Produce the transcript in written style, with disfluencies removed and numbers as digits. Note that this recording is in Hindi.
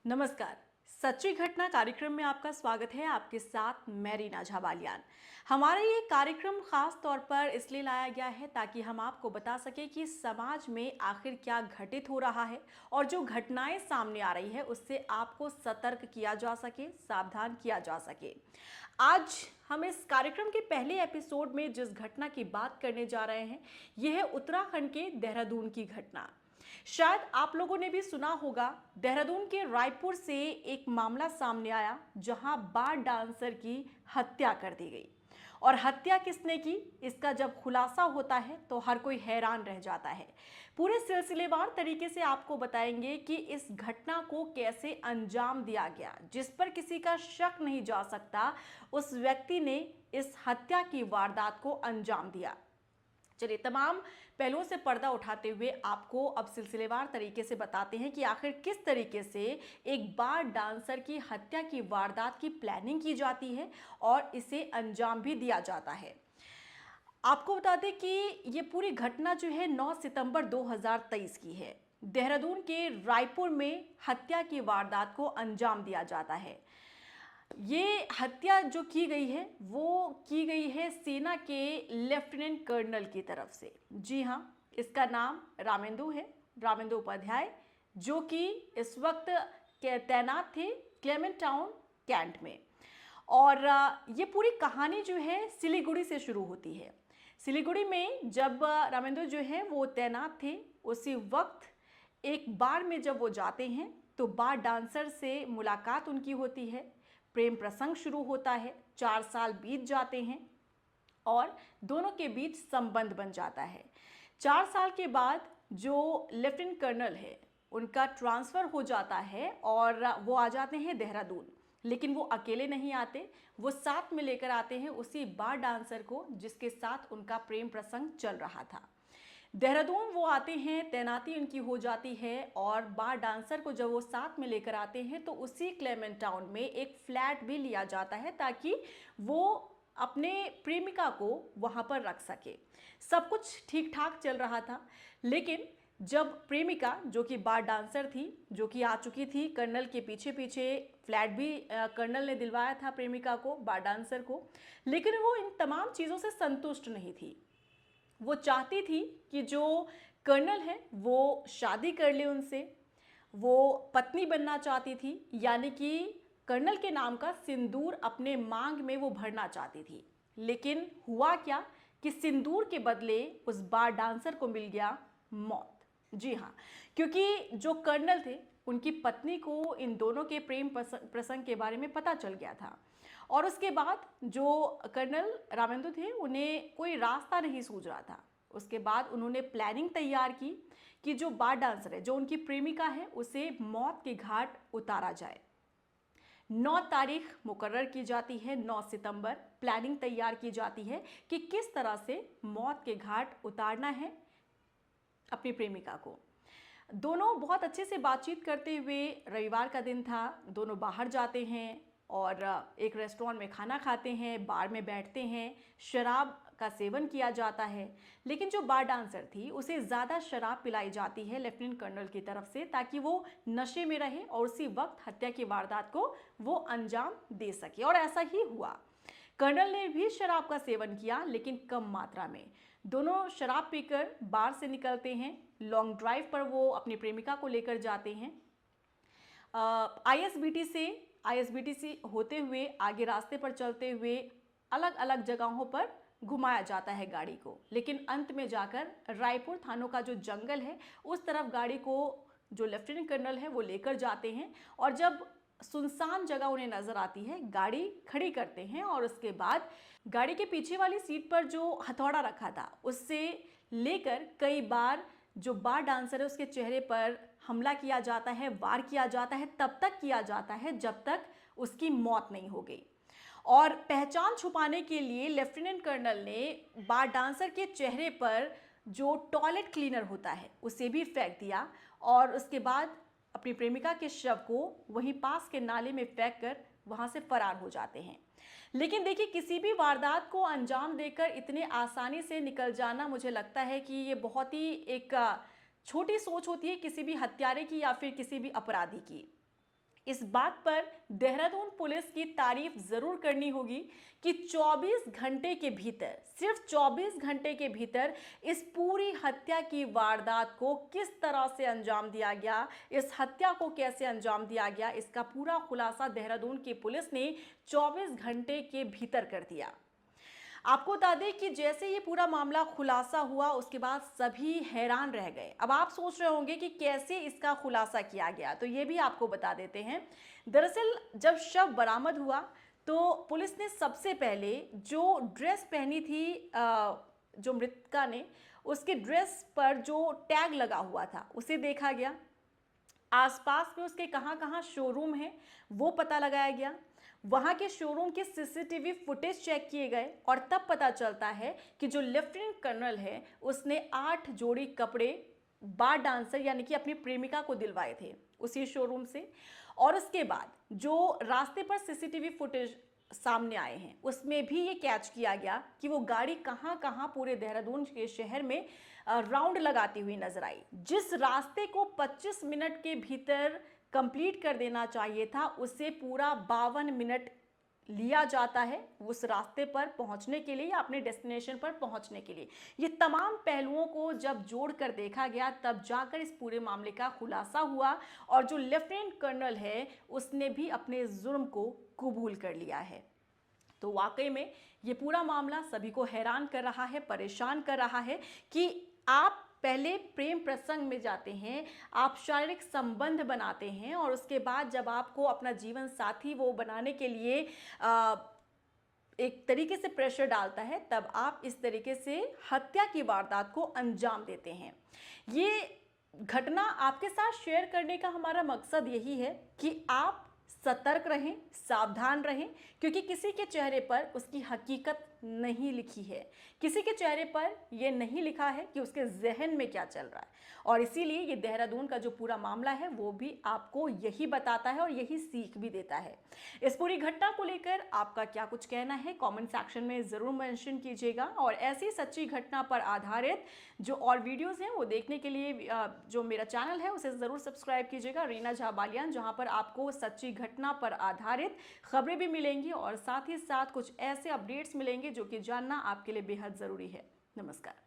नमस्कार। सच्ची घटना कार्यक्रम में आपका स्वागत है। आपके साथ मैं रीना झाबालियान। हमारा ये कार्यक्रम खास तौर पर इसलिए लाया गया है ताकि हम आपको बता सकें कि समाज में आखिर क्या घटित हो रहा है और जो घटनाएं सामने आ रही है उससे आपको सतर्क किया जा सके, सावधान किया जा सके। आज हम इस कार्यक्रम के पहले एपिसोड में जिस घटना की बात करने जा रहे हैं यह है उत्तराखंड के देहरादून की घटना। शायद आप लोगों ने भी सुना होगा, देहरादून के रायपुर से एक मामला सामने आया जहां बार डांसर की हत्या कर दी गई। और हत्या किसने की, इसका जब खुलासा होता है तो हर कोई हैरान रह जाता है। पूरे सिलसिलेवार तरीके से आपको बताएंगे कि इस घटना को कैसे अंजाम दिया गया। जिस पर किसी का शक नहीं जा सकता, उस व्यक्ति ने इस हत्या की वारदात को अंजाम दिया। चलिए, तमाम पहलुओं से पर्दा उठाते हुए आपको अब सिलसिलेवार तरीके से बताते हैं कि आखिर किस तरीके से एक बार डांसर की हत्या की वारदात की प्लानिंग की जाती है और इसे अंजाम भी दिया जाता है। आपको बता दें कि ये पूरी घटना जो है 9 सितंबर 2023 की है। देहरादून के रायपुर में हत्या की वारदात को अंजाम दिया जाता है। ये हत्या जो की गई है वो की गई है सेना के लेफ्टिनेंट कर्नल की तरफ से। जी हाँ, इसका नाम रामेंदु है, रामेंदु उपाध्याय, जो कि इस वक्त के तैनात थे क्लेमेंट टाउन कैंट में। और ये पूरी कहानी जो है सिलीगुड़ी से शुरू होती है। सिलीगुड़ी में जब रामेंदु जो है वो तैनात थे, उसी वक्त एक बार में जब वो जाते हैं तो बार डांसर से मुलाकात उनकी होती है। प्रेम प्रसंग शुरू होता है। 4 साल बीत जाते हैं और दोनों के बीच संबंध बन जाता है। 4 साल के बाद जो लेफ्टिनेंट कर्नल है उनका ट्रांसफ़र हो जाता है और वो आ जाते हैं देहरादून। लेकिन वो अकेले नहीं आते, वो साथ में लेकर आते हैं उसी बार डांसर को जिसके साथ उनका प्रेम प्रसंग चल रहा था। देहरादून वो आते हैं, तैनाती उनकी हो जाती है और बार डांसर को जब वो साथ में लेकर आते हैं तो उसी क्लेमेंट टाउन में एक फ्लैट भी लिया जाता है ताकि वो अपने प्रेमिका को वहाँ पर रख सके। सब कुछ ठीक ठाक चल रहा था, लेकिन जब प्रेमिका जो कि बार डांसर थी, जो कि आ चुकी थी कर्नल के पीछे पीछे, फ्लैट भी कर्नल ने दिलवाया था प्रेमिका को, बार डांसर को, लेकिन वो इन तमाम चीज़ों से संतुष्ट नहीं थी। वो चाहती थी कि जो कर्नल है वो शादी कर ले उनसे, वो पत्नी बनना चाहती थी, यानी कि कर्नल के नाम का सिंदूर अपने मांग में वो भरना चाहती थी। लेकिन हुआ क्या कि सिंदूर के बदले उस बार डांसर को मिल गया मौत। जी हाँ, क्योंकि जो कर्नल थे उनकी पत्नी को इन दोनों के प्रेम प्रसंग के बारे में पता चल गया था। और उसके बाद जो कर्नल रामेंदु थे उन्हें कोई रास्ता नहीं सूझ रहा था। उसके बाद उन्होंने प्लानिंग तैयार की कि जो बार डांसर है, जो उनकी प्रेमिका है, उसे मौत के घाट उतारा जाए। 9 तारीख मुकर्रर की जाती है, 9 सितंबर। प्लानिंग तैयार की जाती है कि किस तरह से मौत के घाट उतारना है अपनी प्रेमिका को। दोनों बहुत अच्छे से बातचीत करते हुए, रविवार का दिन था, दोनों बाहर जाते हैं और एक रेस्टोरेंट में खाना खाते हैं, बार में बैठते हैं, शराब का सेवन किया जाता है। लेकिन जो बार डांसर थी उसे ज़्यादा शराब पिलाई जाती है लेफ्टिनेंट कर्नल की तरफ से ताकि वो नशे में रहे और उसी वक्त हत्या की वारदात को वो अंजाम दे सके। और ऐसा ही हुआ। कर्नल ने भी शराब का सेवन किया, लेकिन कम मात्रा में। दोनों शराब पीकर बार से निकलते हैं। लॉन्ग ड्राइव पर वो अपनी प्रेमिका को लेकर जाते हैं। आईएसबीटी से होते हुए आगे रास्ते पर चलते हुए अलग अलग जगहों पर घुमाया जाता है गाड़ी को। लेकिन अंत में जाकर रायपुर थानों का जो जंगल है उस तरफ गाड़ी को जो लेफ्टिनेंट कर्नल है वो लेकर जाते हैं। और जब सुनसान जगह उन्हें नजर आती है, गाड़ी खड़ी करते हैं और उसके बाद गाड़ी के पीछे वाली सीट पर जो हथौड़ा रखा था उससे लेकर कई बार जो बार डांसर है उसके चेहरे पर हमला किया जाता है, वार किया जाता है। तब तक किया जाता है जब तक उसकी मौत नहीं हो गई। और पहचान छुपाने के लिए लेफ्टिनेंट कर्नल ने बार डांसर के चेहरे पर जो टॉयलेट क्लीनर होता है उसे भी फेंक दिया और उसके बाद अपनी प्रेमिका के शव को वहीं पास के नाले में फेंक कर वहां से फरार हो जाते हैं। लेकिन देखिए, किसी भी वारदात को अंजाम देकर इतने आसानी से निकल जाना, मुझे लगता है कि ये बहुत ही एक छोटी सोच होती है किसी भी हत्यारे की या फिर किसी भी अपराधी की। इस बात पर देहरादून पुलिस की तारीफ जरूर करनी होगी कि 24 घंटे के भीतर, सिर्फ 24 घंटे के भीतर इस पूरी हत्या की वारदात को किस तरह से अंजाम दिया गया, इस हत्या को कैसे अंजाम दिया गया, इसका पूरा खुलासा देहरादून की पुलिस ने 24 घंटे के भीतर कर दिया। आपको बता दें कि जैसे ये पूरा मामला खुलासा हुआ उसके बाद सभी हैरान रह गए। अब आप सोच रहे होंगे कि कैसे इसका खुलासा किया गया, तो ये भी आपको बता देते हैं। दरअसल जब शव बरामद हुआ तो पुलिस ने सबसे पहले जो ड्रेस पहनी थी जो मृतका ने, उसके ड्रेस पर जो टैग लगा हुआ था उसे देखा गया। आसपास में उसके कहाँ-कहाँ शोरूम है वो पता लगाया गया। वहां के शोरूम के सीसीटीवी फुटेज चेक किए गए और तब पता चलता है कि जो लेफ्टिनेंट कर्नल है उसने 8 जोड़ी कपड़े बार डांसर यानी कि अपनी प्रेमिका को दिलवाए थे उसी शोरूम से। और उसके बाद जो रास्ते पर सीसीटीवी फुटेज सामने आए हैं उसमें भी ये कैच किया गया कि वो गाड़ी कहाँ-कहाँ पूरे देहरादून के शहर में राउंड लगाती हुई नजर आई। जिस रास्ते को 25 मिनट के भीतर कंप्लीट कर देना चाहिए था उसे पूरा 52 मिनट लिया जाता है उस रास्ते पर पहुंचने के लिए या अपने डेस्टिनेशन पर पहुंचने के लिए। ये तमाम पहलुओं को जब जोड़कर देखा गया तब जाकर इस पूरे मामले का खुलासा हुआ और जो लेफ्टिनेंट कर्नल है उसने भी अपने जुर्म को कबूल कर लिया है। तो वाकई में ये पूरा मामला सभी को हैरान कर रहा है, परेशान कर रहा है कि आप पहले प्रेम प्रसंग में जाते हैं, आप शारीरिक संबंध बनाते हैं और उसके बाद जब आपको अपना जीवन साथी वो बनाने के लिए एक तरीके से प्रेशर डालता है तब आप इस तरीके से हत्या की वारदात को अंजाम देते हैं। ये घटना आपके साथ शेयर करने का हमारा मकसद यही है कि आप सतर्क रहें, सावधान रहें, क्योंकि किसी के चेहरे पर उसकी हकीकत नहीं लिखी है, किसी के चेहरे पर यह नहीं लिखा है कि उसके जहन में क्या चल रहा है। और इसीलिए ये देहरादून का जो पूरा मामला है वो भी आपको यही बताता है और यही सीख भी देता है। इस पूरी घटना को लेकर आपका क्या कुछ कहना है कमेंट सेक्शन में ज़रूर मेंशन कीजिएगा और ऐसी सच्ची घटना पर आधारित जो और वीडियोज़ हैं वो देखने के लिए जो मेरा चैनल है उसे ज़रूर सब्सक्राइब कीजिएगा, रीना झा बालियान, जहाँ पर आपको सच्ची घटना पर आधारित खबरें भी मिलेंगी और साथ ही साथ कुछ ऐसे अपडेट्स मिलेंगे जो कि जानना आपके लिए बेहद ज़रूरी है। नमस्कार।